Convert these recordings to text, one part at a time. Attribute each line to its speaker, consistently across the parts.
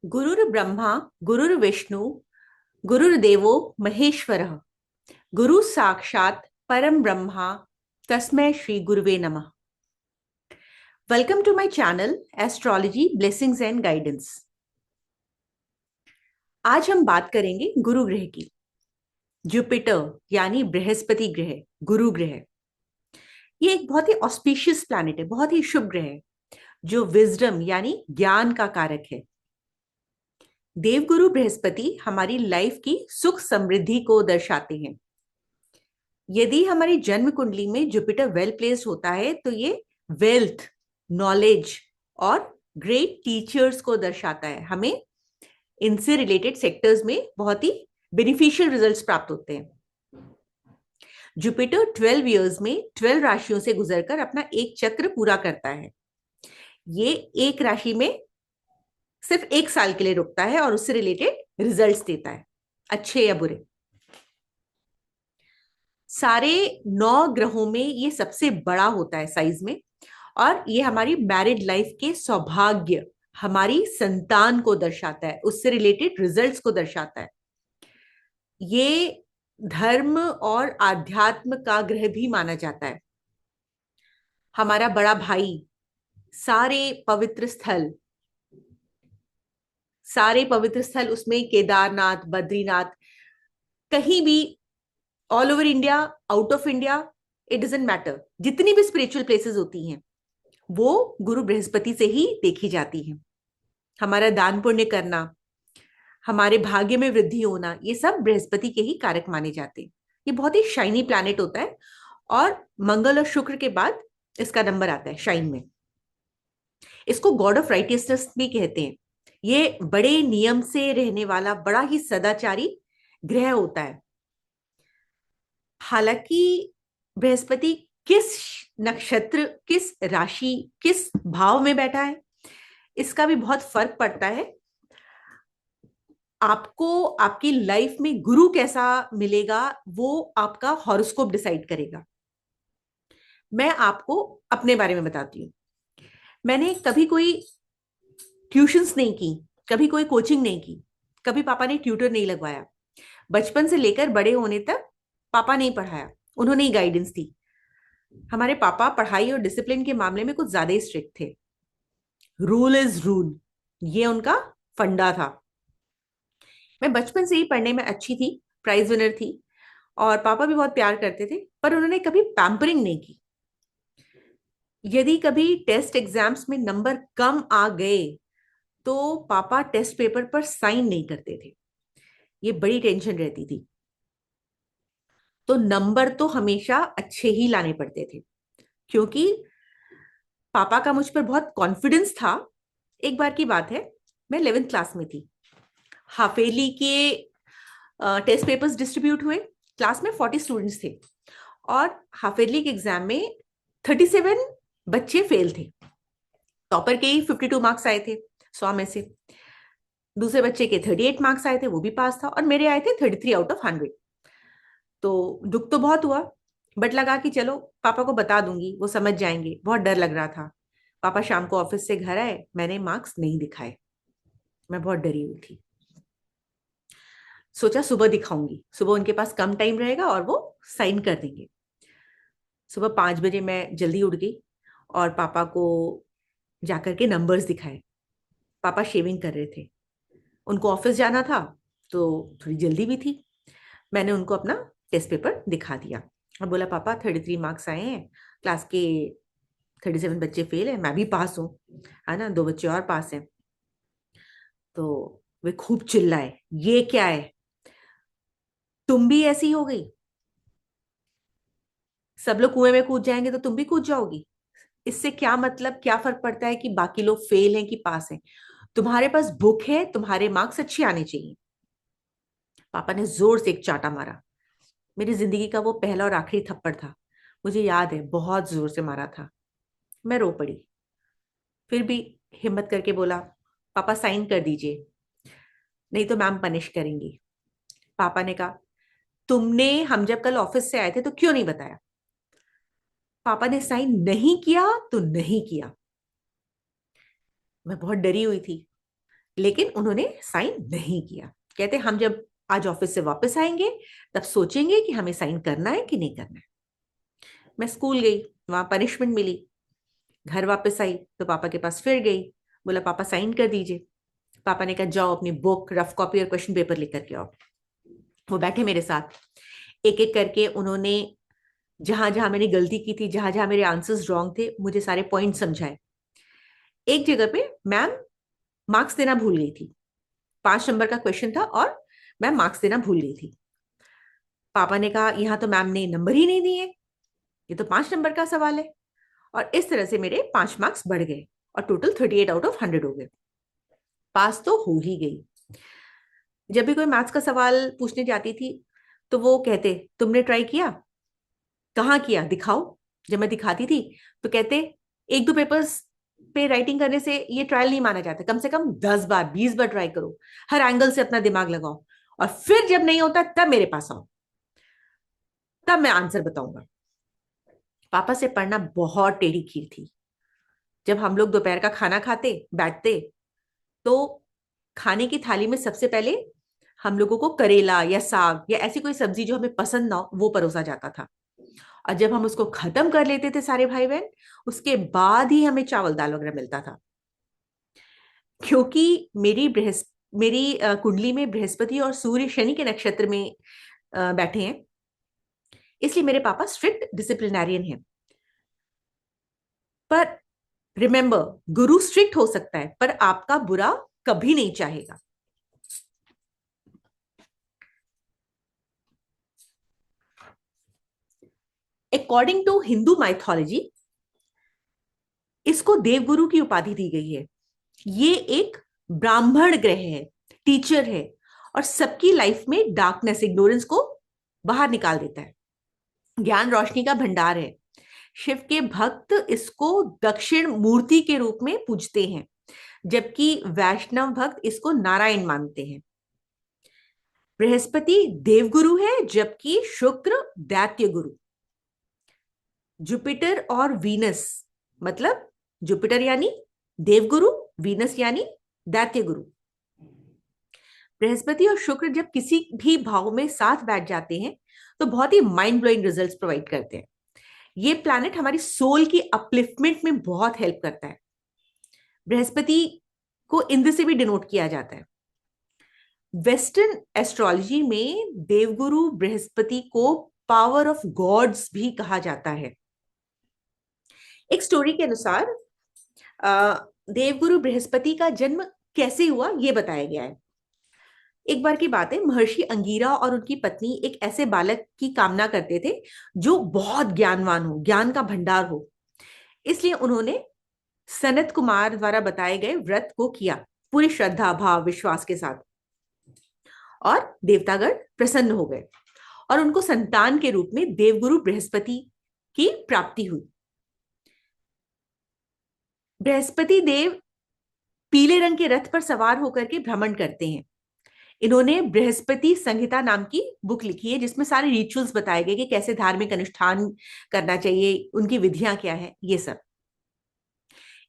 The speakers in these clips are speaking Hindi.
Speaker 1: गुरुर्ब्रह्मा गुरुर्विष्णु गुरुर्देवो महेश्वरः। गुरु साक्षात परम ब्रह्मा तस्मै श्री गुरुवे नमः। Welcome to my channel astrology blessings and guidance. आज हम बात करेंगे गुरु ग्रह की। जुपिटर यानी बृहस्पति ग्रह, गुरु ग्रह, ये एक बहुत ही ऑस्पिशियस प्लैनेट है, बहुत ही शुभ ग्रह है जो विजडम यानी ज्ञान का कारक है। देवगुरु बृहस्पति हमारी लाइफ की सुख समृद्धि को दर्शाते हैं। यदि हमारी जन्म कुंडली में जुपिटर वेल प्लेस्ड होता है तो ये वेल्थ, नॉलेज और ग्रेट टीचर्स को दर्शाता है। हमें इनसे रिलेटेड सेक्टर्स में बहुत ही बेनिफिशियल रिजल्ट्स प्राप्त होते हैं। जुपिटर 12 इयर्स में 12 राशियों से गुजरकर अपना एक चक्र पूरा करता है। ये एक राशि में सिर्फ एक साल के लिए रुकता है और उससे रिलेटेड रिजल्ट्स देता है, अच्छे या बुरे। सारे 9 ग्रहों में ये सबसे बड़ा होता है साइज में, और ये हमारी मैरिड लाइफ के सौभाग्य, हमारी संतान को दर्शाता है, उससे रिलेटेड रिजल्ट्स को दर्शाता है। ये धर्म और आध्यात्म का ग्रह भी माना जाता है। हमारा बड़ा भाई, सारे पवित्र स्थल, उसमें केदारनाथ, बद्रीनाथ, कहीं भी, all over India, out of India, it doesn't matter, जितनी भी स्पिरिचुअल प्लेसेस होती हैं वो गुरु बृहस्पति से ही देखी जाती हैं। हमारा दान पुण्य करना, हमारे भाग्य में वृद्धि होना, ये सब बृहस्पति के ही कारक माने जाते हैं। ये बहुत ही शाइनी प्लैनेट होता है और मंगल और शुक्र के बाद इसका नंबर आता है शाइन में। इसको गॉड ऑफ राइटियसनेस भी कहते हैं। ये बड़े नियम से रहने वाला बड़ा ही सदाचारी ग्रह होता है। हालांकि बृहस्पति किस नक्षत्र, किस राशि, किस भाव में बैठा है, इसका भी बहुत फर्क पड़ता है। आपको आपकी लाइफ में गुरु कैसा मिलेगा वो आपका हॉरोस्कोप डिसाइड करेगा। मैं आपको अपने बारे में बताती हूँ। मैंने कभी कोई ट्यूशंस नहीं की, कभी कोई कोचिंग नहीं की, कभी पापा ने ट्यूटर नहीं लगवाया। बचपन से लेकर बड़े होने तक पापा नहीं पढ़ाया, उन्होंने ही गाइडेंस दी। हमारे पापा पढ़ाई और डिसिप्लिन के मामले में कुछ ज्यादा ही स्ट्रिक्ट थे। रूल इज रूल, ये उनका फंडा था। मैं बचपन से ही पढ़ने में अच्छी थी, प्राइज विनर थी, और पापा भी बहुत प्यार करते थे, पर उन्होंने कभी पैम्परिंग नहीं की। यदि कभी टेस्ट एग्जाम्स में नंबर कम आ गए तो पापा टेस्ट पेपर पर साइन नहीं करते थे। ये बड़ी टेंशन रहती थी। तो नंबर तो हमेशा अच्छे ही लाने पड़ते थे, क्योंकि पापा का मुझ पर बहुत कॉन्फिडेंस था। एक बार की बात है, मैं 11th क्लास में थी। हाफेली के टेस्ट पेपर्स डिस्ट्रीब्यूट हुए। क्लास में 40 स्टूडेंट्स थे और हाफेली के एग्जाम में 37 बच्चे फेल थे। टॉपर के ही 52 मार्क्स आए थे 100 में से। दूसरे बच्चे के 38 मार्क्स आए थे, वो भी पास था, और मेरे आए थे 33 आउट ऑफ 100। तो दुख तो बहुत हुआ, बट लगा कि चलो पापा को बता दूंगी, वो समझ जाएंगे। बहुत डर लग रहा था। पापा शाम को ऑफिस से घर आए, मैंने मार्क्स नहीं दिखाए। मैं बहुत डरी हुई थी। सोचा सुबह दिखाऊंगी, सुबह उनके पास कम टाइम रहेगा और वो साइन कर देंगे। सुबह 5 बजे मैं जल्दी उठ गई और पापा को जाकर के नंबर्स दिखाए। पापा शेविंग कर रहे थे, उनको ऑफिस जाना था, तो थोड़ी जल्दी भी थी। मैंने उनको अपना टेस्ट पेपर दिखा दिया और बोला, पापा 33 मार्क्स आए हैं, क्लास के 37 बच्चे फेल हैं, मैं भी पास हूँ, है ना, 2 बच्चे और पास हैं। तो वे खूब चिल्लाए, ये क्या है, तुम भी ऐसी हो गई, सब लोग कुएं में कूद जाएंगे तो तुम भी कूद जाओगी। इससे क्या मतलब, क्या फर्क पड़ता है कि बाकी लोग फेल हैं कि पास हैं? तुम्हारे पास बुक है, तुम्हारे मार्क्स अच्छे आने चाहिए। पापा ने जोर से एक चाटा मारा। मेरी जिंदगी का वो पहला और आखिरी थप्पड़ था, मुझे याद है, बहुत जोर से मारा था। मैं रो पड़ी। फिर भी हिम्मत करके बोला, पापा साइन कर दीजिए, नहीं तो मैम पनिश करेंगी। पापा ने कहा, तुमने हम जब कल ऑफिस से आए थे तो क्यों नहीं बताया? पापा ने साइन नहीं किया तो नहीं किया। मैं बहुत डरी हुई थी, लेकिन उन्होंने साइन नहीं किया। कहते हम जब आज ऑफिस से वापस आएंगे तब सोचेंगे कि हमें साइन करना है कि नहीं करना है। मैं स्कूल गई, वहां पनिशमेंट मिली। घर वापस आई तो पापा के पास फिर गई, बोला पापा साइन कर दीजिए। पापा ने कहा जाओ अपनी बुक, रफ कॉपी और क्वेश्चन पेपर लेकर के आओ। वो बैठे मेरे साथ, एक एक करके उन्होंने जहां जहां मैंने गलती की थी, जहां जहां मेरे आंसर्स रॉन्ग थे, मुझे सारे पॉइंट समझाए। एक जगह पे मैम मार्क्स देना भूल गई थी। 5 नंबर का क्वेश्चन था और मैम मार्क्स देना भूल गई थी। पापा ने कहा यहाँ तो मैम ने नंबर ही नहीं दिए, ये तो 5 नंबर का सवाल है। और इस तरह से मेरे 5 मार्क्स बढ़ गए और टोटल 38 आउट ऑफ 100 हो गए। पास तो हो ही गई। जब भी कोई मैथ्स का सवाल पूछने जाती थी तो वो कहते तुमने ट्राई किया, कहाँ किया दिखाओ। जब मैं दिखाती थी तो कहते एक दो पेपर्स पे राइटिंग करने से ये ट्रायल नहीं माना जाता, कम से कम 10 बार 20 बार ट्राई करो, हर एंगल से अपना दिमाग लगाओ, और फिर जब नहीं होता तब मेरे पास आओ, तब मैं आंसर बताऊंगा। पापा से पढ़ना बहुत टेढ़ी खीर थी। जब हम लोग दोपहर का खाना खाते बैठते तो खाने की थाली में सबसे पहले हम लोगों को करेला या साग या ऐसी कोई सब्जी जो हमें पसंद ना हो वो परोसा जाता था। और जब हम उसको खत्म कर लेते थे सारे भाई बहन, उसके बाद ही हमें चावल दाल वगैरह मिलता था। क्योंकि मेरी कुंडली में बृहस्पति और सूर्य शनि के नक्षत्र में बैठे हैं, इसलिए मेरे पापा स्ट्रिक्ट डिसिप्लिनरियन हैं। पर रिमेंबर, गुरु स्ट्रिक्ट हो सकता है पर आपका बुरा कभी नहीं चाहेगा। अकॉर्डिंग टू हिंदू माइथोलॉजी इसको देवगुरु की उपाधि दी गई है। ये एक ब्राह्मण ग्रह है, टीचर है, और सबकी लाइफ में डार्कनेस, इग्नोरेंस को बाहर निकाल देता है। ज्ञान रोशनी का भंडार है। शिव के भक्त इसको दक्षिण मूर्ति के रूप में पूजते हैं, जबकि वैष्णव भक्त इसको नारायण मानते हैं। बृहस्पति देवगुरु है जबकि शुक्र दैत्य गुरु। जुपिटर और वीनस, मतलब जुपिटर यानी देवगुरु, वीनस यानी दैत्य गुरु। बृहस्पति और शुक्र जब किसी भी भाव में साथ बैठ जाते हैं तो बहुत ही माइंड ब्लोइंग रिजल्ट्स प्रोवाइड करते हैं। ये प्लैनेट हमारी सोल की अपलिफ्टमेंट में बहुत हेल्प करता है। बृहस्पति को इंद्र से भी डिनोट किया जाता है। वेस्टर्न एस्ट्रोलॉजी में देवगुरु बृहस्पति को पावर ऑफ गॉड्स भी कहा जाता है। एक स्टोरी के अनुसार देवगुरु बृहस्पति का जन्म कैसे हुआ ये बताया गया है। एक बार की बात है, महर्षि अंगीरा और उनकी पत्नी एक ऐसे बालक की कामना करते थे जो बहुत ज्ञानवान हो, ज्ञान का भंडार हो। इसलिए उन्होंने सनत कुमार द्वारा बताए गए व्रत को किया, पूरी श्रद्धा भाव विश्वास के साथ। और देवतागण प्रसन्न हो गए और उनको संतान के रूप में देवगुरु बृहस्पति की प्राप्ति हुई। बृहस्पति देव पीले रंग के रथ पर सवार होकर के भ्रमण करते हैं। इन्होंने बृहस्पति संहिता नाम की बुक लिखी है जिसमें सारे रिचुअल्स बताए गए कि कैसे धार्मिक अनुष्ठान करना चाहिए, उनकी विधियां क्या है, ये सब।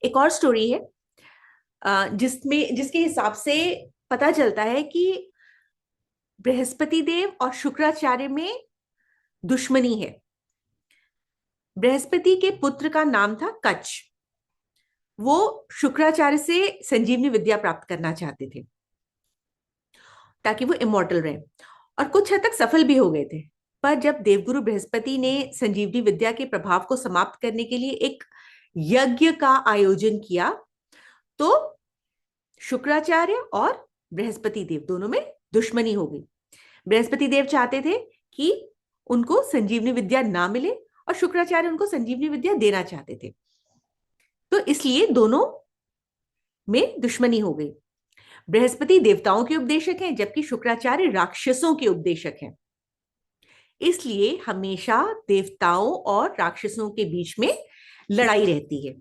Speaker 1: एक और स्टोरी है जिसके हिसाब से पता चलता है कि बृहस्पति देव और शुक्राचार्य में दुश्मनी है। बृहस्पति के पुत्र का नाम था कच्छ। वो शुक्राचार्य से संजीवनी विद्या प्राप्त करना चाहते थे ताकि वो इमॉर्टल रहे, और कुछ हद तक सफल भी हो गए थे। पर जब देवगुरु बृहस्पति ने संजीवनी विद्या के प्रभाव को समाप्त करने के लिए एक यज्ञ का आयोजन किया तो शुक्राचार्य और बृहस्पति देव दोनों में दुश्मनी हो गई। बृहस्पति देव चाहते थे कि उनको संजीवनी विद्या ना मिले और शुक्राचार्य उनको संजीवनी विद्या देना चाहते थे, तो इसलिए दोनों में दुश्मनी हो गई। बृहस्पति देवताओं के उपदेशक हैं जबकि शुक्राचार्य राक्षसों के उपदेशक हैं। इसलिए हमेशा देवताओं और राक्षसों के बीच में लड़ाई रहती है।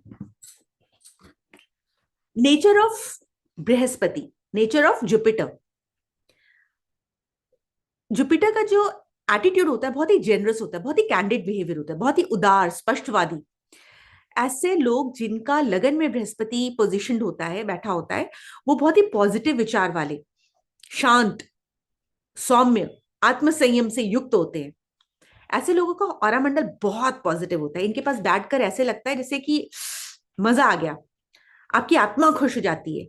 Speaker 1: Nature of Brihaspati, nature of Jupiter. Jupiter का जो एटीट्यूड होता है बहुत ही जेनरस होता है, बहुत ही कैंडिड बिहेवियर होता है, बहुत ही उदार, स्पष्टवादी। ऐसे लोग जिनका लगन में बृहस्पति पोजिशन्ड होता है, बैठा होता है, वो बहुत ही पॉजिटिव विचार वाले, शांत, सौम्य, आत्मसंयम से युक्त होते हैं। ऐसे लोगों का ऑरा मंडल बहुत पॉजिटिव होता है। इनके पास बैठकर ऐसे लगता है जैसे कि मजा आ गया, आपकी आत्मा खुश हो जाती है।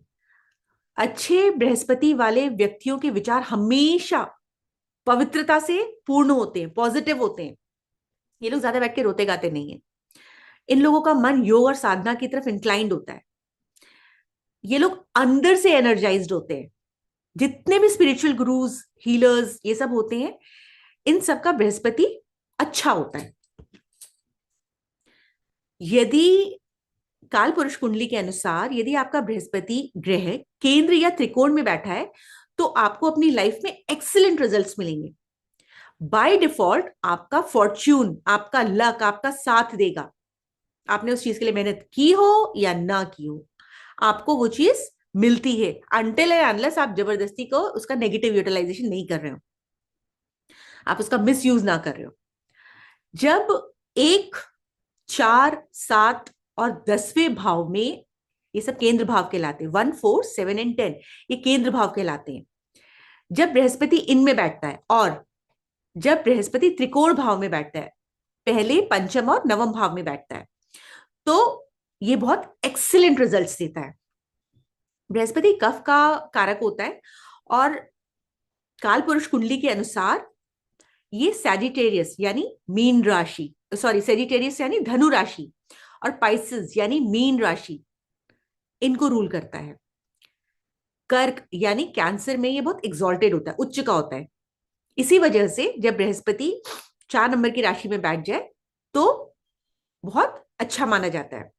Speaker 1: अच्छे बृहस्पति वाले व्यक्तियों के विचार हमेशा पवित्रता से पूर्ण होते हैं, पॉजिटिव होते हैं। ये लोग ज्यादा बैठ के रोते गाते नहीं है। इन लोगों का मन योग और साधना की तरफ इंक्लाइंड होता है। ये लोग अंदर से एनर्जाइज्ड होते हैं। जितने भी स्पिरिचुअल गुरुज, हीलर्स, ये सब होते हैं, इन सब का बृहस्पति अच्छा होता है। यदि काल पुरुष कुंडली के अनुसार यदि आपका बृहस्पति ग्रह केंद्र या त्रिकोण में बैठा है तो आपको अपनी लाइफ में एक्सीलेंट रिजल्ट्स मिलेंगे। बाय डिफॉल्ट आपका फॉर्च्यून, आपका लक आपका साथ देगा। आपने उस चीज के लिए मेहनत की हो या ना की हो, आपको वो चीज मिलती है, अनटिल एंड अनलेस आप जबरदस्ती को उसका नेगेटिव यूटिलाइजेशन नहीं कर रहे हो, आप उसका मिस यूज ना कर रहे हो। जब 1, 4, 7 और 10वें भाव में, ये सब केंद्र भाव कहलाते हैं, 1, 4, 7 एंड 10, ये केंद्र भाव कहलाते हैं। जब बृहस्पति इनमें बैठता है और जब बृहस्पति त्रिकोण भाव में बैठता है, पहले पंचम और नवम भाव में बैठता है, तो ये बहुत एक्सीलेंट रिजल्ट्स देता है। बृहस्पति कफ का कारक होता है और काल पुरुष कुंडली के अनुसार ये सैजिटेरियस यानी मीन राशि, सॉरी सैजिटेरियस यानी धनु राशि, और पाइसेस यानी मीन राशि, इनको रूल करता है। कर्क यानी कैंसर में ये बहुत एग्जॉल्टेड होता है, उच्च का होता है। इसी वजह से जब बृहस्पति 4 नंबर की राशि में बैठ जाए तो बहुत अच्छा माना जाता है।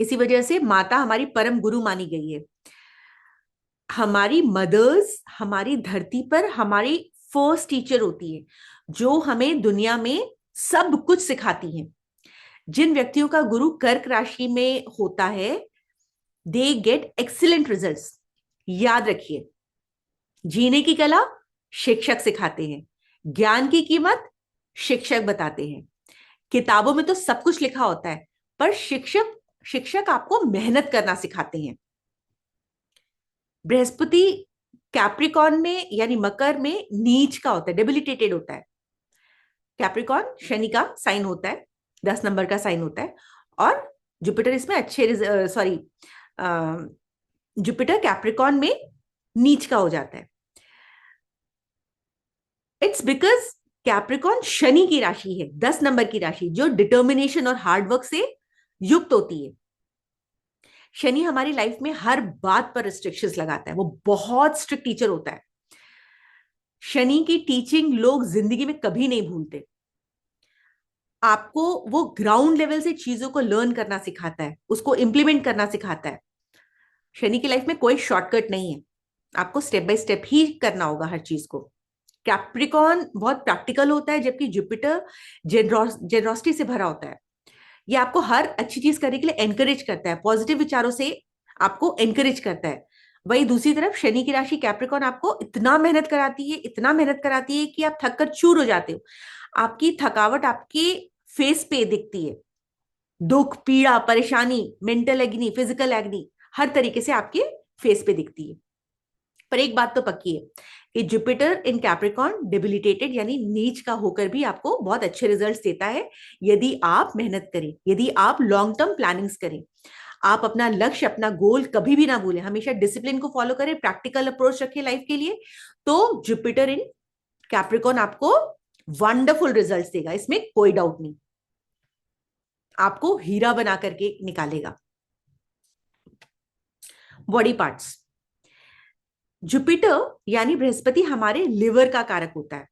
Speaker 1: इसी वजह से माता हमारी परम गुरु मानी गई है। हमारी मदर्स हमारी धरती पर हमारी फर्स्ट टीचर होती है, जो हमें दुनिया में सब कुछ सिखाती हैं। जिन व्यक्तियों का गुरु कर्क राशि में होता है, दे गेट एक्सीलेंट रिजल्ट्स। याद रखिए, जीने की कला शिक्षक सिखाते हैं, ज्ञान की कीमत शिक्षक बताते हैं। किताबों में तो सब कुछ लिखा होता है, पर शिक्षक शिक्षक आपको मेहनत करना सिखाते हैं। बृहस्पति कैप्रिकॉन में यानी मकर में नीच का होता है, डेबिलिटेटेड होता है। कैप्रिकॉन शनि का साइन होता है, 10 नंबर का साइन होता है, और जुपिटर इसमें अच्छे, सॉरी, जुपिटर कैप्रिकॉन में नीच का हो जाता है। इट्स बिकॉज कैप्रिकॉन शनि की राशि है, 10 नंबर की राशि, जो डिटर्मिनेशन और हार्डवर्क से युक्त होती है। शनि हमारी लाइफ में हर बात पर रिस्ट्रिक्शंस लगाता है, वो बहुत स्ट्रिक्ट टीचर होता है। शनि की टीचिंग लोग जिंदगी में कभी नहीं भूलते। आपको वो ग्राउंड लेवल से चीजों को लर्न करना सिखाता है, उसको इंप्लीमेंट करना सिखाता है। शनि की लाइफ में कोई शॉर्टकट नहीं है, आपको स्टेप बाय स्टेप ही करना होगा हर चीज को। कैप्रिकॉन बहुत प्रैक्टिकल होता है, जबकि जुपिटर जेनरोसिटी से भरा होता है। ये आपको हर अच्छी चीज करने के लिए एनकरेज करता है, पॉजिटिव विचारों से आपको एनकरेज करता है। वही दूसरी तरफ शनि की राशि कैप्रिकॉन आपको इतना मेहनत कराती है, इतना मेहनत कराती है कि आप थक कर चूर हो जाते हो। आपकी थकावट आपके फेस पे दिखती है। दुख, पीड़ा, परेशानी, मेंटल एग्नी, फिजिकल एग्नी, हर तरीके से आपके फेस पे दिखती है। पर एक बात तो पक्की है कि जुपिटर इन कैप्रिकॉन डिबिलिटेटेड यानी नीच का होकर भी आपको बहुत अच्छे रिजल्ट्स देता है, यदि आप मेहनत करें, यदि आप लॉन्ग टर्म प्लानिंग्स करें, आप अपना लक्ष्य, अपना गोल कभी भी ना भूलें, हमेशा डिसिप्लिन को फॉलो करें, प्रैक्टिकल अप्रोच रखें लाइफ के लिए, तो जुपिटर इन कैप्रिकॉन आपको वंडरफुल रिजल्ट्स देगा, इसमें कोई डाउट नहीं। आपको हीरा बना करके निकालेगा। बॉडी पार्ट्स, जुपिटर यानी बृहस्पति हमारे लिवर का कारक होता है।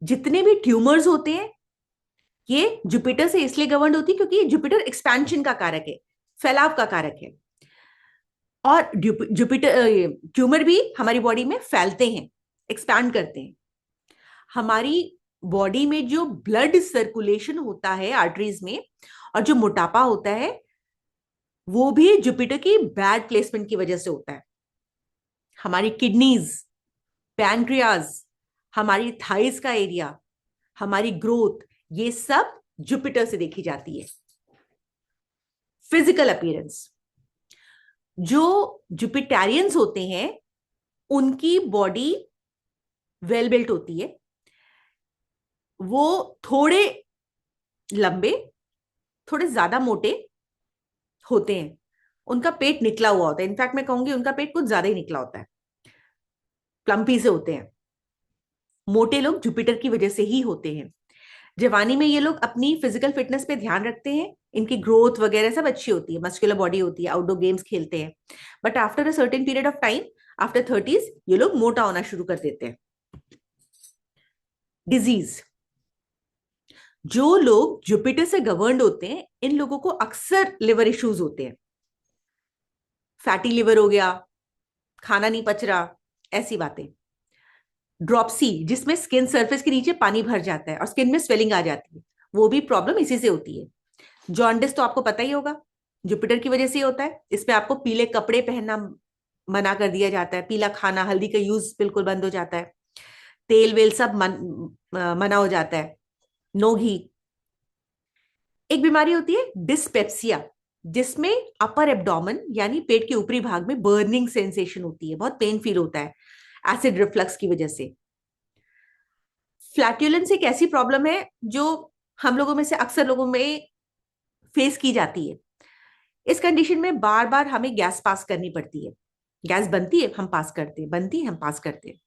Speaker 1: जितने भी ट्यूमर्स होते हैं ये जुपिटर से इसलिए गवर्न होती है क्योंकि जुपिटर एक्सपेंशन का कारक है, फैलाव का कारक है। और जुपिटर ट्यूमर भी हमारी बॉडी में फैलते हैं, एक्सपैंड करते हैं। हमारी बॉडी में जो ब्लड सर्कुलेशन होता है आर्टरीज में, और जो मोटापा होता है, वो भी जुपिटर की बैड प्लेसमेंट की वजह से होता है। हमारी किडनीज, पैनक्रियाज, हमारी थाइस का एरिया, हमारी ग्रोथ, ये सब जुपिटर से देखी जाती है। फिजिकल अपीयरेंस, जो जुपिटेरियंस होते हैं उनकी बॉडी वेल बिल्ट होती है, वो थोड़े लंबे, थोड़े ज्यादा मोटे होते हैं, उनका पेट निकला हुआ होता है, इनफैक्ट मैं कहूंगी उनका पेट कुछ ज्यादा ही निकला होता है, प्लम्पी से होते हैं। मोटे लोग जुपिटर की वजह से ही होते हैं। जवानी में ये लोग अपनी फिजिकल फिटनेस पे ध्यान रखते हैं, इनकी ग्रोथ वगैरह सब अच्छी होती है, मस्कुलर बॉडी होती है, आउटडोर गेम्स खेलते हैं, but after a certain period of time, after thirties, ये लोग मोटा होना शुरू कर देते हैं। डिजीज, जो लोग जुपिटर से गवर्नड होते हैं इन लोगों को अक्सर लिवर इश्यूज होते हैं, फैटी लिवर हो गया, खाना नहीं पच रहा, ऐसी बातें। ड्रॉपसी, जिसमें स्किन सरफेस के नीचे पानी भर जाता है और स्किन में स्वेलिंग आ जाती है, वो भी प्रॉब्लम इसी से होती है। जॉन्डिस तो आपको पता ही होगा, जुपिटर की वजह से ही होता है। इसमें आपको पीले कपड़े पहनना मना कर दिया जाता है, पीला खाना, हल्दी का यूज बिल्कुल बंद हो जाता है, तेल वेल सब मना हो जाता है, नो घी। एक बीमारी होती है डिस्पेप्सिया, जिसमें अपर एब्डोमेन यानी पेट के ऊपरी भाग में बर्निंग सेंसेशन होती है, बहुत पेन फील होता है एसिड रिफ्लक्स की वजह से। फ्लैटुलेंस एक ऐसी प्रॉब्लम है जो हम लोगों में से अक्सर लोगों में फेस की जाती है। इस कंडीशन में बार बार हमें गैस पास करनी पड़ती है, गैस बनती है हम पास करते हैं, बनती है हम पास करते हैं।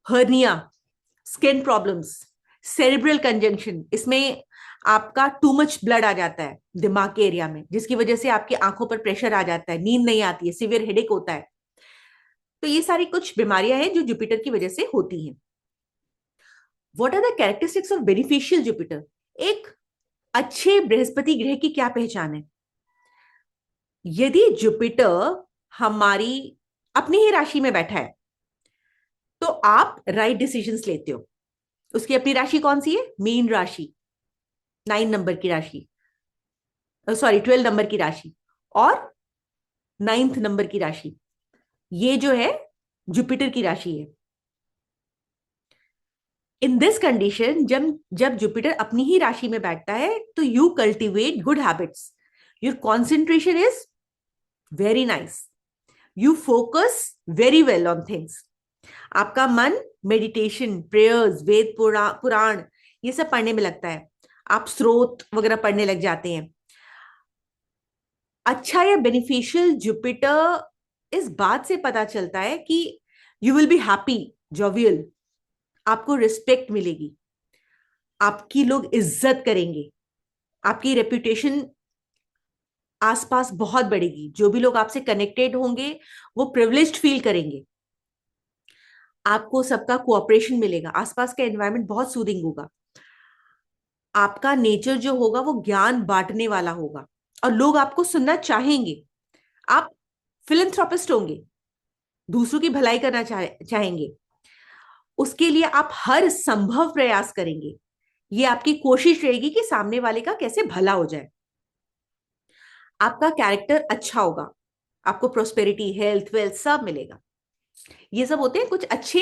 Speaker 1: Hernia, skin problems, cerebral conjunction, इसमें आपका टू मच ब्लड आ जाता है दिमाग के एरिया में, जिसकी वजह से आपकी आंखों पर प्रेशर आ जाता है, नींद नहीं आती है, सीवियर हेडेक होता है। तो ये सारी कुछ बीमारियां हैं जो जुपिटर की वजह से होती हैं। What are the characteristics of beneficial Jupiter? एक अच्छे बृहस्पति ग्रह की क्या पहचान है? यदि जुपिटर हमारी अपनी ही राशि में बैठा है तो आप राइट डिसीजंस लेते हो। उसकी अपनी राशि कौन सी है? मीन राशि, 9 नंबर की राशि, सॉरी 12 नंबर की राशि, और 9th नंबर की राशि, ये जो है जुपिटर की राशि है। इन दिस कंडीशन, जब जब जुपिटर अपनी ही राशि में बैठता है तो you cultivate good habits, your concentration is very nice, you focus very well on things. आपका मन मेडिटेशन, प्रेयर्स, वेद पुराण ये सब पढ़ने में लगता है, आप स्रोत वगैरह पढ़ने लग जाते हैं। अच्छा या बेनिफिशियल जुपिटर इस बात से पता चलता है कि you will be happy, jovial, आपको रिस्पेक्ट मिलेगी, आपकी लोग इज्जत करेंगे, आपकी रेपुटेशन आसपास बहुत बढ़ेगी, जो भी लोग आपसे कनेक्टेड होंगे वो प्रिविलेज्ड फील करेंगे, आपको सबका कोऑपरेशन मिलेगा, आसपास का एनवायरनमेंट बहुत सूदिंग होगा, आपका नेचर जो होगा वो ज्ञान बांटने वाला होगा और लोग आपको सुनना चाहेंगे, आप फिलैंथ्रोपिस्ट होंगे, दूसरों की भलाई करना चाहेंगे, उसके लिए आप हर संभव प्रयास करेंगे, ये आपकी कोशिश रहेगी कि सामने वाले का कैसे भला हो जाए। आपका कैरेक्टर अच्छा होगा, आपको प्रोस्पेरिटी, हेल्थ, वेल्थ सब मिलेगा। ये सब होते हैं कुछ अच्छे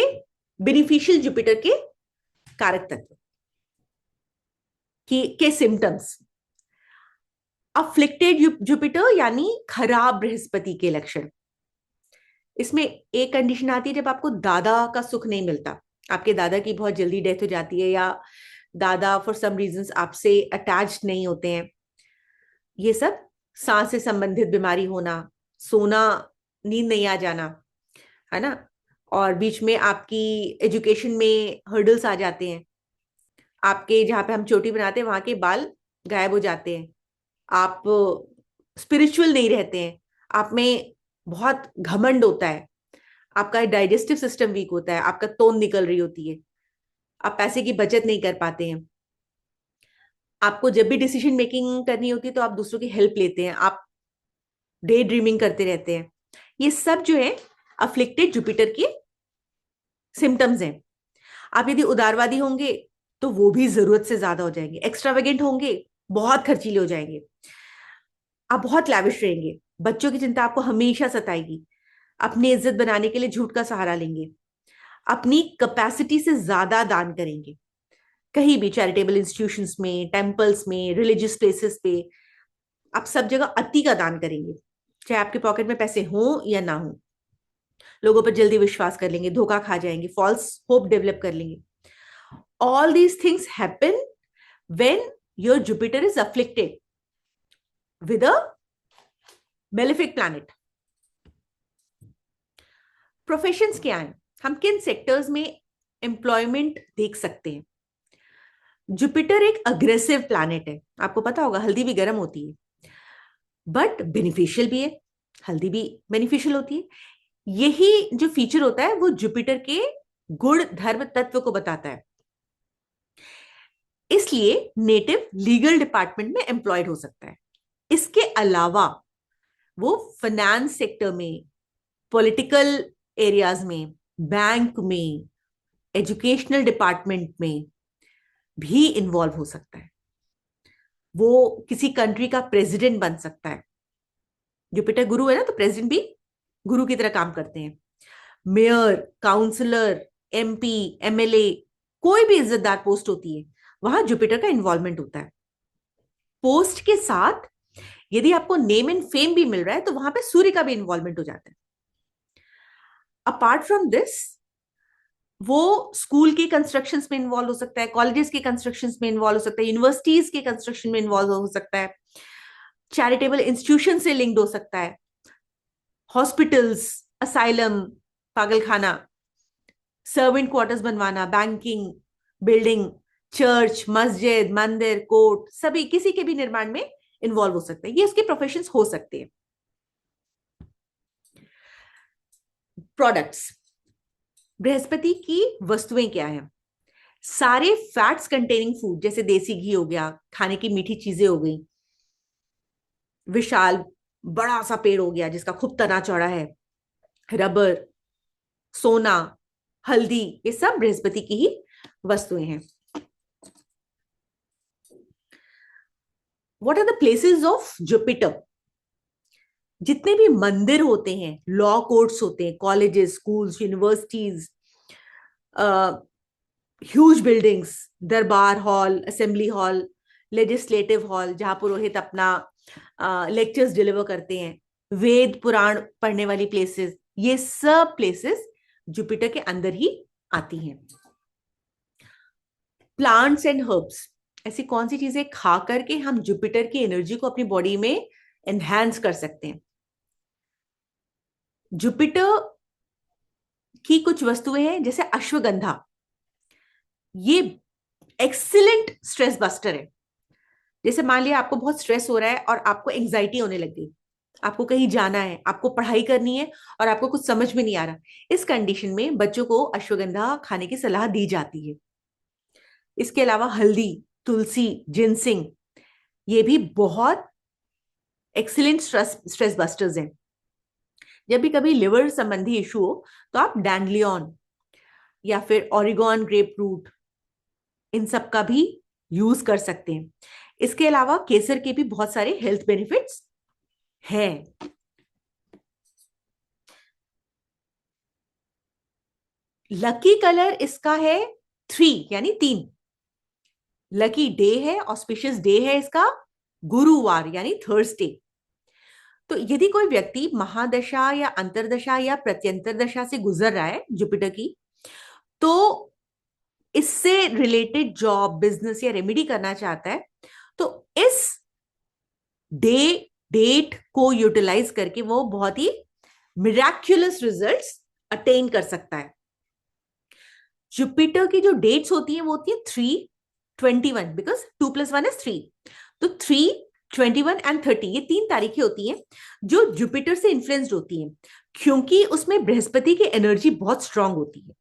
Speaker 1: बेनिफिशियल जुपिटर के कारक तत्व के सिम्टम्स। अफ्लिक्टेड जुपिटर यानी खराब बृहस्पति के लक्षण, इसमें एक कंडीशन आती है जब आपको दादा का सुख नहीं मिलता, आपके दादा की बहुत जल्दी डेथ हो जाती है, या दादा फॉर सम रीजंस आपसे अटैच नहीं होते हैं, ये सब सांस से संबंधित बीमारी होना, सोना, नींद नहीं आ जाना, है ना, और बीच में आपकी एजुकेशन में हर्डल्स आ जाते हैं, आपके जहां पे हम चोटी बनाते हैं वहां के बाल गायब हो जाते हैं, आप स्पिरिचुअल नहीं रहते हैं, आप में बहुत घमंड होता है, आपका डाइजेस्टिव सिस्टम वीक होता है, आपका तोंद निकल रही होती है, आप पैसे की बचत नहीं कर पाते हैं, आपको जब भी डिसीजन मेकिंग करनी होती है तो आप दूसरों की हेल्प लेते हैं, आप डे ड्रीमिंग करते रहते हैं। ये सब जो है अफ्लिक्टेड जुपिटर के सिम्टम्स हैं। आप यदि उदारवादी होंगे तो वो भी जरूरत से ज्यादा हो जाएंगे, एक्स्ट्रावेगेंट होंगे, बहुत खर्चीले हो जाएंगे, आप बहुत लैविश रहेंगे, बच्चों की चिंता आपको हमेशा सताएगी, अपनी इज्जत बनाने के लिए झूठ का सहारा लेंगे, अपनी कैपेसिटी से ज्यादा दान करेंगे, कहीं भी चैरिटेबल इंस्टीट्यूशंस में, टेम्पल्स में, रिलीजियस प्लेसेस पे आप सब जगह अति का दान करेंगे, चाहे आपके पॉकेट में पैसे हो या ना हो। लोगों पर जल्दी विश्वास कर लेंगे, धोखा खा जाएंगे, फॉल्स होप डेवलप कर लेंगे। All these things happen when your Jupiter is afflicted with a malefic planet. Professions क्या हैं, हम किन सेक्टर्स में एम्प्लॉयमेंट देख सकते हैं? जुपिटर एक अग्रेसिव प्लैनेट है, आपको पता होगा, हल्दी भी गर्म होती है, बट बेनिफिशियल भी है। हल्दी भी बेनिफिशियल होती है। यही जो फीचर होता है वो जुपिटर के गुण धर्म तत्व को बताता है। इसलिए नेटिव लीगल डिपार्टमेंट में एम्प्लॉयड हो सकता है। इसके अलावा वो फाइनेंस सेक्टर में, पॉलिटिकल एरियाज में, बैंक में, एजुकेशनल डिपार्टमेंट में भी इन्वॉल्व हो सकता है। वो किसी कंट्री का प्रेसिडेंट बन सकता है। जुपिटर गुरु है ना, तो प्रेसिडेंट भी गुरु की तरह काम करते हैं। मेयर, काउंसलर, एमपी, एमएलए, कोई भी इज्जतदार पोस्ट होती है, वहां जुपिटर का इन्वॉल्वमेंट होता है। पोस्ट के साथ यदि आपको नेम एंड फेम भी मिल रहा है तो वहां पे सूर्य का भी इन्वॉल्वमेंट हो जाता है। अपार्ट फ्रॉम दिस, वो स्कूल के कंस्ट्रक्शंस में इन्वॉल्व हो सकता है, कॉलेजेस के कंस्ट्रक्शंस में इन्वॉल्व हो सकता है, यूनिवर्सिटीज के कंस्ट्रक्शन में इन्वॉल्व हो सकता है, चैरिटेबल इंस्टीट्यूशन से लिंक्ड हो सकता है, हॉस्पिटल्स, असाइलम, पागलखाना, सर्वेंट क्वार्टर्स बनवाना, बैंकिंग, बिल्डिंग, चर्च, मस्जिद, मंदिर, कोर्ट, सभी किसी के भी निर्माण में इन्वॉल्व हो सकते हैं। ये उसके प्रोफेशंस हो सकते हैं। प्रोडक्ट्स, बृहस्पति की वस्तुएं क्या है? सारे फैट्स कंटेनिंग फूड, जैसे देसी घी हो गया, खाने की मीठी चीजें हो गई, विशाल बड़ा सा पेड़ हो गया जिसका खूब तना चौड़ा है, रबर, सोना, हल्दी, ये सब बृहस्पति की ही वस्तुएं हैं। What are the places of Jupiter? जितने भी मंदिर होते हैं, लॉ कोर्ट्स होते हैं, colleges, schools, universities, huge buildings, दरबार hall, assembly hall, legislative hall, जहां पुरोहित अपना लेक्चर्स डिलीवर करते हैं, वेद पुराण पढ़ने वाली प्लेसेस, ये सब प्लेसेस जुपिटर के अंदर ही आती हैं। प्लांट्स एंड हर्ब्स, ऐसी कौन सी चीजें खा करके हम जुपिटर की एनर्जी को अपनी बॉडी में एनहांस कर सकते हैं? जुपिटर की कुछ वस्तुएं हैं, जैसे अश्वगंधा, ये एक्सीलेंट स्ट्रेस बस्टर है। जैसे मान लिया आपको बहुत स्ट्रेस हो रहा है और आपको एंजाइटी होने लग गई, आपको कहीं जाना है, आपको पढ़ाई करनी है और आपको कुछ समझ में नहीं आ रहा, इस कंडीशन में बच्चों को अश्वगंधा खाने की सलाह दी जाती है। इसके अलावा हल्दी, तुलसी, जिनसिंग, ये भी बहुत एक्सीलेंट स्ट्रेस बस्टर्स हैं। जब भी कभी लिवर संबंधी इशू हो तो आप डैंडलियन या फिर ओरिगॉन ग्रेप फ्रूट, इन सब का भी यूज कर सकते हैं। इसके अलावा केसर के भी बहुत सारे हेल्थ बेनिफिट्स हैं। लकी कलर इसका है 3, यानी 3। लकी डे है, ऑस्पिशियस डे है इसका गुरुवार यानी थर्सडे। तो यदि कोई व्यक्ति महादशा या अंतरदशा या प्रत्यंतर दशा से गुजर रहा है जुपिटर की, तो इससे रिलेटेड जॉब, बिजनेस या रेमेडी करना चाहता है, तो इस डे डेट को यूटिलाइज करके वो बहुत ही मिराक्युलस रिजल्ट्स अटेन कर सकता है। जुपिटर की जो डेट्स होती है वो होती है 3/21, बिकॉज 2+1 is 3। तो 3/21 एंड 30, ये 3 तारीखें होती हैं जो जुपिटर से इन्फ्लुएंस्ड होती हैं, क्योंकि उसमें बृहस्पति की एनर्जी बहुत स्ट्रांग होती है।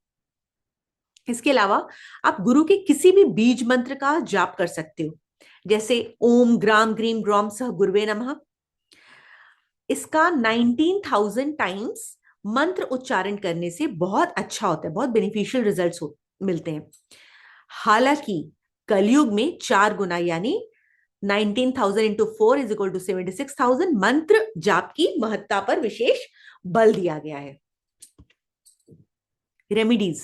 Speaker 1: इसके अलावा आप गुरु के किसी भी बीज मंत्र का जाप कर सकते हो, जैसे ओम ग्राम ग्रीम ग्रॉम सह गुरुवे नमः। इसका 19,000 टाइम्स मंत्र उच्चारण करने से बहुत अच्छा होता है, बहुत बेनिफिशियल रिजल्ट्स मिलते हैं। हालांकि कलयुग में 4 गुना, यानी 19,000 इंटू 4 = 76,000 मंत्र जाप की महत्ता पर विशेष बल दिया गया है। रेमिडीज,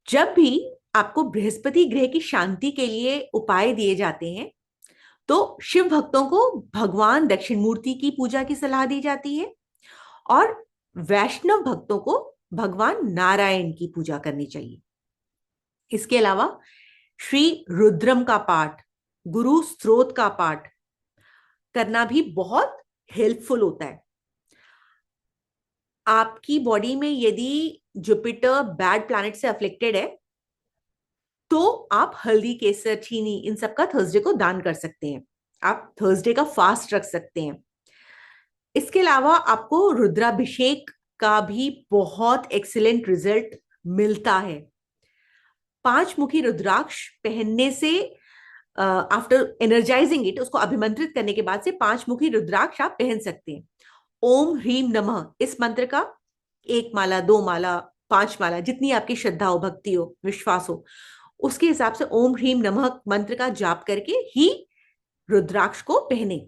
Speaker 1: जब भी आपको बृहस्पति ग्रह की शांति के लिए उपाय दिए जाते हैं तो शिव भक्तों को भगवान दक्षिण मूर्ति की पूजा की सलाह दी जाती है और वैष्णव भक्तों को भगवान नारायण की पूजा करनी चाहिए। इसके अलावा श्री रुद्रम का पाठ, गुरु स्त्रोत का पाठ करना भी बहुत हेल्पफुल होता है। आपकी बॉडी में यदि जुपिटर बैड प्लैनेट से अफ्लिक्टेड है तो आप हल्दी, केसर, चीनी इन सब का थर्सडे को दान कर सकते हैं। आप थर्सडे का फास्ट रख सकते हैं। इसके अलावा आपको रुद्राभिषेक का भी बहुत एक्सीलेंट रिजल्ट मिलता है। 5 मुखी रुद्राक्ष पहनने से आफ्टर एनर्जाइजिंग इट, उसको अभिमंत्रित करने के बाद से 5 मुखी रुद्राक्ष आप पहन सकते हैं। ओम ह्रीम नमः इस मंत्र का 1 माला, 2 माला, 5 माला, जितनी आपकी श्रद्धा हो, भक्ति हो, विश्वास हो, उसके हिसाब से ओम ह्रीम नमः मंत्र का जाप करके ही रुद्राक्ष को पहने।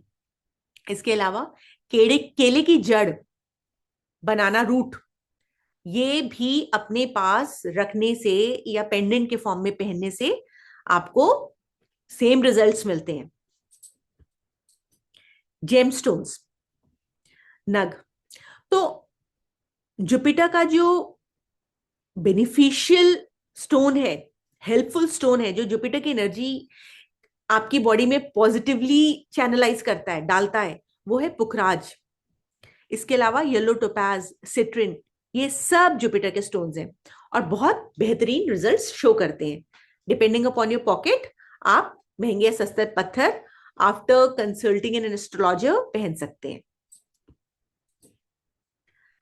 Speaker 1: इसके अलावा केले की जड़, बनाना रूट, ये भी अपने पास रखने से या पेंडेंट के फॉर्म में पहनने से आपको सेम रिजल्ट्स मिलते हैं। जेमस्टोन्स, नग, तो जुपिटर का जो बेनिफिशियल स्टोन है, हेल्पफुल स्टोन है, जो जुपिटर की एनर्जी आपकी बॉडी में पॉजिटिवली चैनलाइज करता है, डालता है, वो है पुखराज। इसके अलावा येलो टोपैज, सिट्रिन, ये सब जुपिटर के स्टोन्स हैं और बहुत बेहतरीन रिजल्ट्स शो करते हैं। डिपेंडिंग अपॉन योर पॉकेट आप महंगे या सस्ते पत्थर आफ्टर कंसल्टिंग एन एस्ट्रोलॉजर पहन सकते हैं।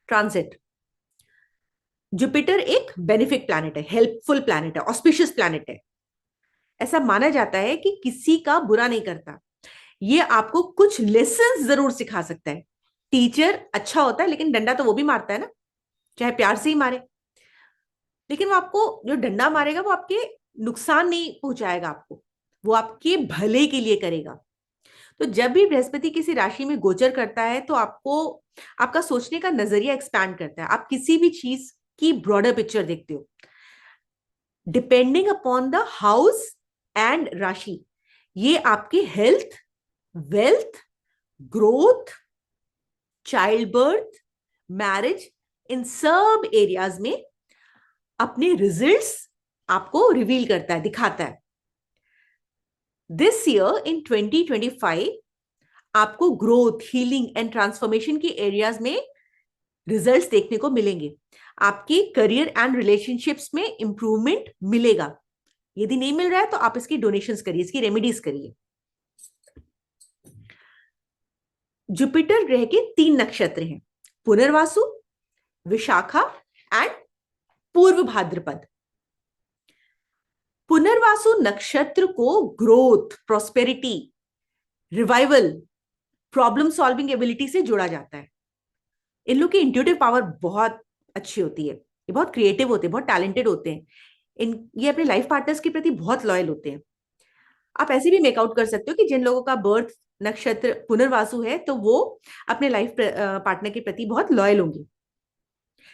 Speaker 1: ट्रांजिट, जुपिटर एक बेनिफिक प्लैनेट है, हेल्पफुल प्लैनेट है, ऑस्पिशियस प्लैनेट है। ऐसा माना जाता है कि किसी का बुरा नहीं करता, ये आपको कुछ लेसन्स जरूर सिखा सकता है। टीचर अच्छा होता है लेकिन डंडा तो वो भी मारता है ना, चाहे प्यार से ही मारे, लेकिन वो आपको जो डंडा मारेगा वो आपके नुकसान नहीं पहुंचाएगा, आपको वो आपके भले के लिए करेगा। तो जब भी बृहस्पति किसी राशि में गोचर करता है तो आपको आपका सोचने का नजरिया एक्सपैंड करता है, आप किसी भी चीज की ब्रॉडर पिक्चर देखते हो। Depending upon the house and राशि, ये आपकी health, wealth, growth, child birth, marriage, इन सब एरियाज में अपने रिजल्ट्स आपको रिवील करता है, दिखाता है। दिस ईयर इन 2025 आपको ग्रोथ, हीलिंग एंड ट्रांसफॉर्मेशन की एरियाज में रिजल्ट्स देखने को मिलेंगे। आपकी करियर एंड रिलेशनशिप्स में इंप्रूवमेंट मिलेगा। यदि नहीं मिल रहा है तो आप इसकी डोनेशंस करिए, इसकी रेमेडीज करिए। जुपिटर ग्रह के 3 नक्षत्र हैं, पुनर्वासु, विशाखा एंड पूर्व भाद्रपद। पुनर्वासु नक्षत्र को growth, prosperity, revival, problem solving ability से जोड़ा जाता है। इन लोग की इंट्यूटिव पावर बहुत अच्छी होती है, ये बहुत क्रिएटिव होते हैं, बहुत टैलेंटेड होते हैं। ये अपने लाइफ पार्टनर्स के प्रति बहुत लॉयल होते हैं। आप ऐसे भी मेकआउट कर सकते हो कि जिन लोगों का बर्थ नक्षत्र पुनर्वासु है तो वो अपने लाइफ पार्टनर के प्रति बहुत लॉयल होंगे।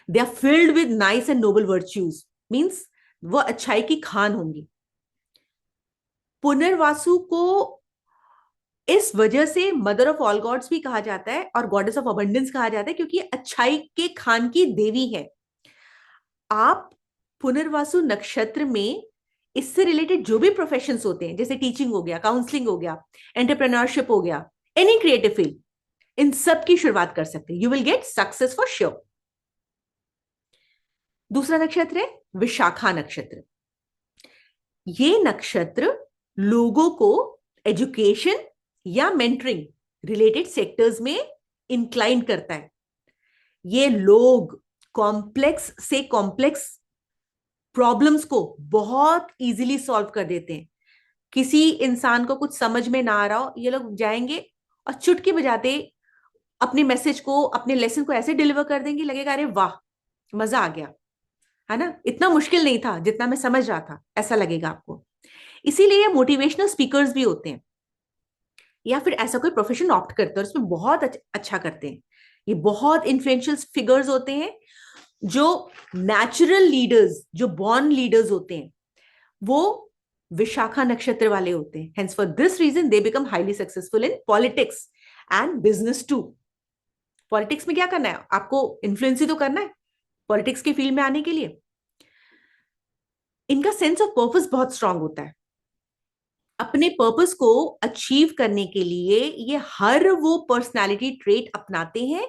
Speaker 1: They are filled with nice and noble virtues, means वो अच्छाई की खान होंगी। पुनर्वासु को इस वजह से मदर ऑफ ऑल गॉड्स भी कहा जाता है और गॉडेस ऑफ अबंडेंस कहा जाता है, क्योंकि अच्छाई के खान की देवी है। आप पुनर्वासु नक्षत्र में इससे रिलेटेड जो भी प्रोफेशंस होते हैं, जैसे टीचिंग हो गया, काउंसलिंग हो गया, एंटरप्रेन्योरशिप हो गया, एनी क्रिएटिव फील्ड, इन सब की शुरुआत कर सकते हैं। You will get success for sure. दूसरा नक्षत्र है विशाखा नक्षत्र। ये नक्षत्र लोगों को एजुकेशन या मेंटरिंग रिलेटेड सेक्टर्स में इंक्लाइन करता है। ये लोग कॉम्प्लेक्स से कॉम्प्लेक्स प्रॉब्लम्स को बहुत इजीली सॉल्व कर देते हैं। किसी इंसान को कुछ समझ में ना आ रहा हो, ये लोग जाएंगे और चुटकी बजाते अपने मैसेज को, अपने लेसन को ऐसे डिलीवर कर देंगे, लगेगा अरे वाह, मजा आ गया, है ना, इतना मुश्किल नहीं था जितना मैं समझ रहा था, ऐसा लगेगा आपको। इसीलिए ये मोटिवेशनल स्पीकर्स भी होते हैं, या फिर ऐसा कोई प्रोफेशन ऑप्ट करते हैं और इसमें बहुत अच्छा करते हैं। ये बहुत इन्फ्लुएंशियल फिगर्स होते हैं, जो नेचुरल लीडर्स, जो बॉर्न लीडर्स होते हैं, वो विशाखा नक्षत्र वाले होते हैं, hence for this reason they become highly successful in politics and business too. Politics में क्या करना है आपको, इन्फ्लुएंस ही तो करना है पॉलिटिक्स के फील्ड में आने के लिए। इनका सेंस ऑफ पर्पस बहुत स्ट्रांग होता है। अपने पर्पस को अचीव करने के लिए ये हर वो पर्सनालिटी ट्रेट अपनाते हैं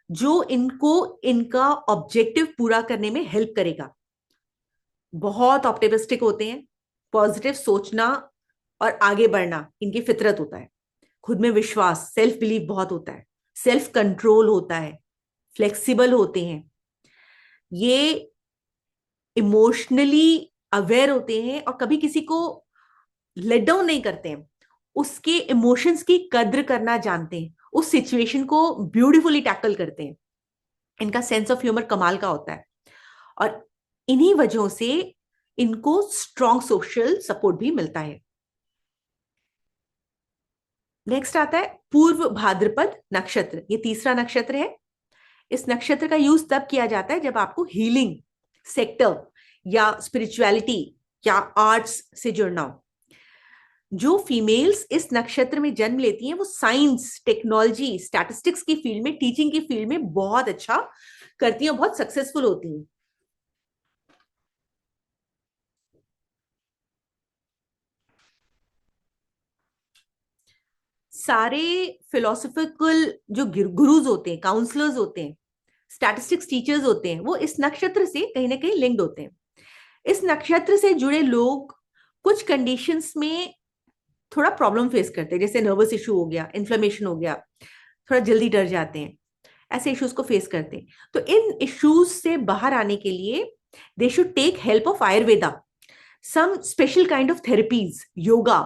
Speaker 1: जो इनको इनका ऑब्जेक्टिव पूरा करने में हेल्प करेगा। बहुत ऑप्टिमिस्टिक होते हैं, पॉजिटिव सोचना और आगे बढ़ना इनकी फितरत होता है। खुद में विश्वास, सेल्फ बिलीव बहुत होता है, सेल्फ कंट्रोल होता है, फ्लेक्सिबल होते हैं, ये इमोशनली अवेयर होते हैं और कभी किसी को लेट डाउन नहीं करते हैं, उसके इमोशंस की कद्र करना जानते हैं, उस सिचुएशन को ब्यूटीफुली टैकल करते हैं। इनका सेंस ऑफ ह्यूमर कमाल का होता है और इन्हीं वजहों से इनको स्ट्रॉन्ग सोशल सपोर्ट भी मिलता है। नेक्स्ट आता है पूर्व भाद्रपद नक्षत्र, ये तीसरा नक्षत्र है। इस नक्षत्र का यूज तब किया जाता है जब आपको हीलिंग सेक्टर या स्पिरिचुअलिटी या आर्ट्स से जुड़ना हो। जो फीमेल्स इस नक्षत्र में जन्म लेती हैं वो साइंस, टेक्नोलॉजी, स्टैटिस्टिक्स की फील्ड में, टीचिंग की फील्ड में बहुत अच्छा करती हैं, बहुत सक्सेसफुल होती हैं। सारे फिलोसफिकल जो गुरुज होते हैं, काउंसलर्स होते हैं, स्टैटिस्टिक्स टीचर्स होते हैं, वो इस नक्षत्र से कहीं ना कहीं लिंक्ड होते हैं। इस नक्षत्र से जुड़े लोग कुछ कंडीशंस में थोड़ा प्रॉब्लम फेस करते हैं, जैसे नर्वस इशू हो गया, इन्फ्लेमेशन हो गया, थोड़ा जल्दी डर जाते हैं, ऐसे इश्यूज को फेस करते हैं। तो इन इश्यूज से बाहर आने के लिए they should take help of Ayurveda, some special kind of therapies, yoga,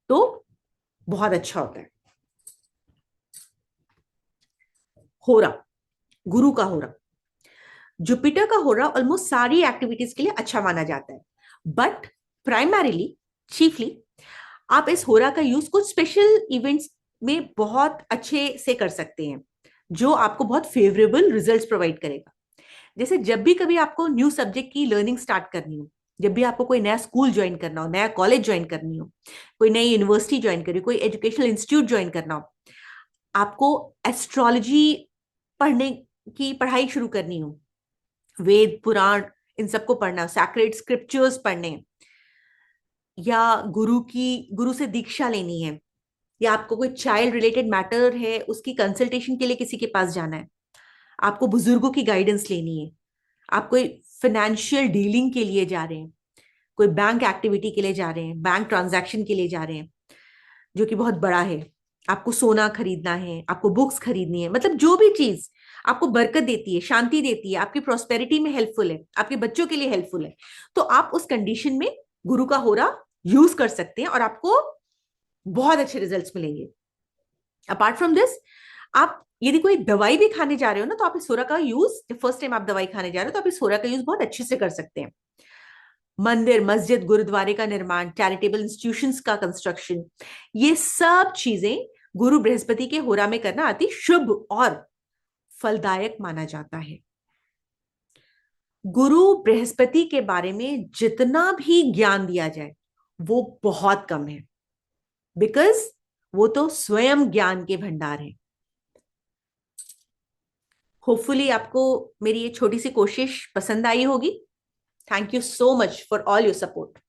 Speaker 1: तो बहुत अच्छा होता है। होरा, गुरु का होरा, जुपिटर का होरा ऑलमोस्ट सारी एक्टिविटीज के लिए अच्छा माना जाता है, बट प्राइमरीली, चीफली आप इस होरा का यूज कुछ स्पेशल इवेंट्स में बहुत अच्छे से कर सकते हैं, जो आपको बहुत फेवरेबल रिजल्ट्स प्रोवाइड करेगा। जैसे जब भी कभी आपको न्यू सब्जेक्ट की लर्निंग स्टार्ट करनी हो, जब भी आपको कोई नया स्कूल ज्वाइन करना हो, नया कॉलेज ज्वाइन करनी हो, कोई नई यूनिवर्सिटी ज्वाइन करनी हो, कोई एजुकेशनल इंस्टीट्यूट ज्वाइन करना हो, आपको एस्ट्रोलॉजी पढ़ने की पढ़ाई शुरू करनी हो, वेद पुराण इन सबको पढ़ना, सैक्रेड स्क्रिप्चर्स पढ़ने, या गुरु से दीक्षा लेनी है, या आपको कोई चाइल्ड रिलेटेड मैटर है उसकी कंसल्टेशन के लिए किसी के पास जाना है, आपको बुजुर्गों की गाइडेंस लेनी है, आप कोई फाइनेंशियल डीलिंग के लिए जा रहे हैं, कोई बैंक एक्टिविटी के लिए जा रहे हैं, बैंक ट्रांजैक्शन के लिए जा रहे हैं जो कि बहुत बड़ा है, आपको सोना खरीदना है, आपको बुक्स खरीदनी है, मतलब जो भी चीज आपको बरकत देती है, शांति देती है, आपकी प्रोस्पेरिटी में हेल्पफुल है, आपके बच्चों के लिए हेल्पफुल है, तो आप उस कंडीशन में गुरु का होरा यूज कर सकते हैं और आपको बहुत अच्छे रिजल्ट्स मिलेंगे। अपार्ट फ्रॉम दिस, आप यदि कोई दवाई भी खाने जा रहे हो ना, तो आप इस सोरा का यूज, जब फर्स्ट टाइम आप दवाई खाने जा रहे हो तो आप इस सोरा का यूज बहुत अच्छे से कर सकते हैं। मंदिर, मस्जिद, गुरुद्वारे का निर्माण, चैरिटेबल इंस्टीट्यूशंस का कंस्ट्रक्शन, ये सब चीजें गुरु बृहस्पति के होरा में करना अति शुभ और फलदायक माना जाता है। गुरु बृहस्पति के बारे में जितना भी ज्ञान दिया जाए वो बहुत कम है, बिकॉज वो तो स्वयं ज्ञान के भंडार है। होपफुली आपको मेरी ये छोटी सी कोशिश पसंद आई होगी। Thank you so much for all your support.